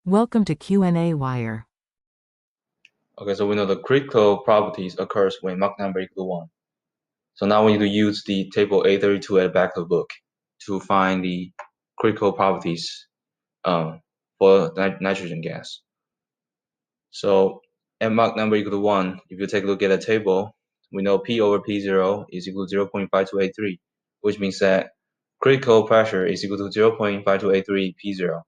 Welcome to qnawire. Okay, so we know the critical properties occurs when Mach number equal to 1. So now we need to use the table A32 at the back of the book to find the critical properties for nitrogen gas. So at Mach number equal to 1, if you take a look at the table, we know P over P0 is equal to 0.5283, which means that critical pressure is equal to 0.5283 P0.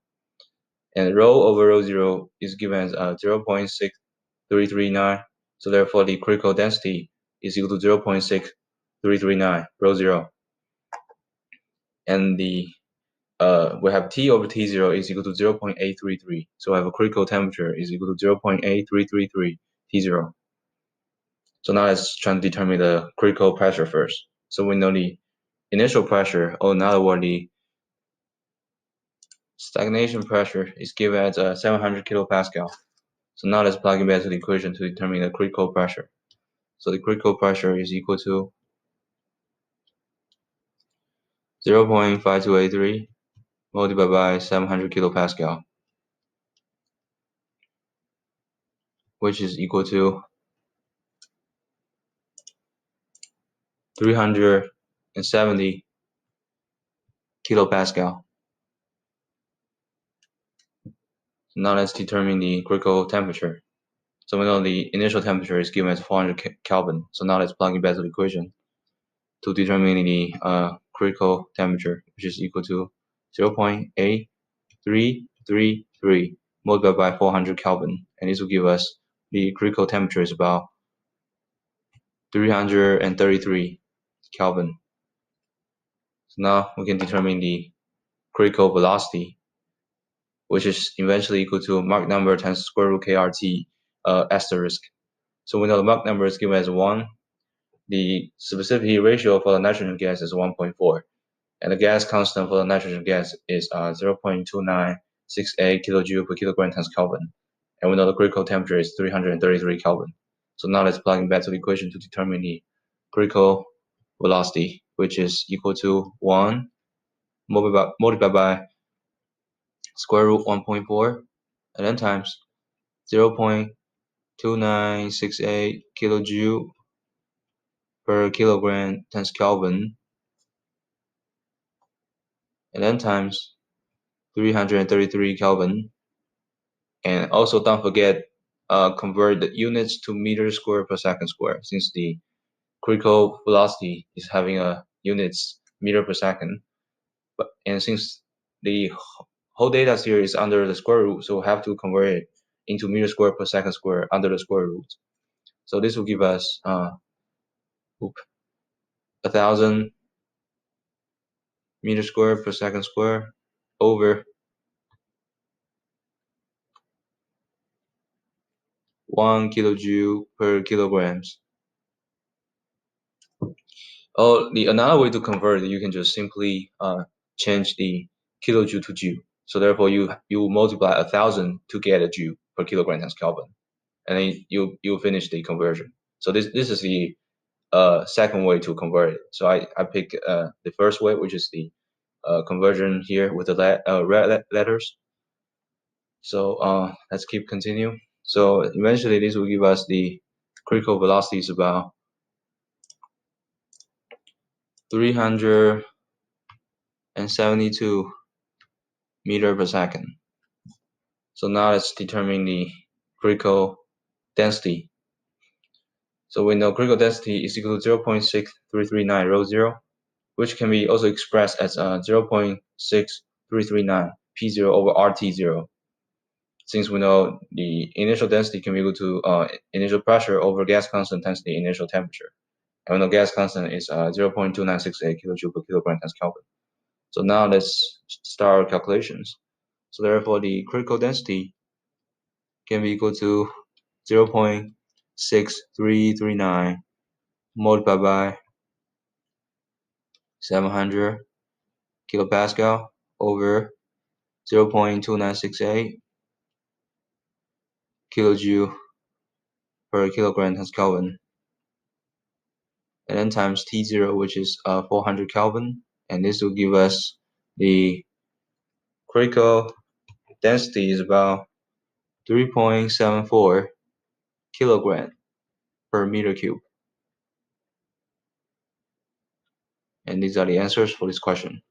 And rho over rho 0 is given as 0.6339. So therefore, the critical density is equal to 0.6339 rho 0. And the we have T over T0 is equal to 0.833. So I have a critical temperature is equal to 0.8333 T0. So now let's try to determine the critical pressure first. So we know the initial pressure, or in other words, the stagnation pressure is given as 700 kilopascal. So now let's plug in back to the equation to determine the critical pressure. So the critical pressure is equal to 0.5283 multiplied by 700 kilopascal, which is equal to 370 kilopascal. Now let's determine the critical temperature. So we know the initial temperature is given as 400 Kelvin. So now let's plug in back to the equation to determine the critical temperature, which is equal to 0.8333 multiplied by 400 Kelvin. And this will give us the critical temperature is about 333 Kelvin. So now we can determine the critical velocity, which is eventually equal to Mach number times square root kRT asterisk. So we know the Mach number is given as 1. The specific ratio for the nitrogen gas is 1.4. And the gas constant for the nitrogen gas is 0.2968 kilojoule per kilogram times Kelvin. And we know the critical temperature is 333 Kelvin. So now let's plug in back to the equation to determine the critical velocity, which is equal to 1 multiplied by square root 1.4 and then times 0.2968 kilojoule per kilogram times Kelvin and then times 333 Kelvin. And also don't forget convert the units to meters square per second square, since the critical velocity is having a units meter per second. And since the whole data here is under the square root, so we have to convert it into meter square per second square under the square root. So this will give us 1,000 meter square per second square over 1 kilojoule per kilograms. Another way to convert it, you can just simply change the kilojoule to joule. So therefore, you multiply 1,000 to get a joule per kilogram times Kelvin, and then you finish the conversion. So this is the second way to convert it. So I pick the first way, which is the conversion here with the red letters. So let's keep continue. So eventually, this will give us the critical velocity is about 372 meter per second. So now let's determine the critical density. So we know critical density is equal to 0.6339 rho 0, which can be also expressed as 0.6339 P0 over RT0. Since we know the initial density can be equal to initial pressure over gas constant times the initial temperature. And we know gas constant is 0.2968 kilojoule per kilogram times Kelvin. So now let's start our calculations. So therefore, the critical density can be equal to 0.6339 multiplied by 700 kilopascal over 0.2968 kilojoule per kilogram times Kelvin, and then times T0, which is 400 Kelvin, and this will give us the critical density is about 3.74 kilogram per meter cube. And these are the answers for this question.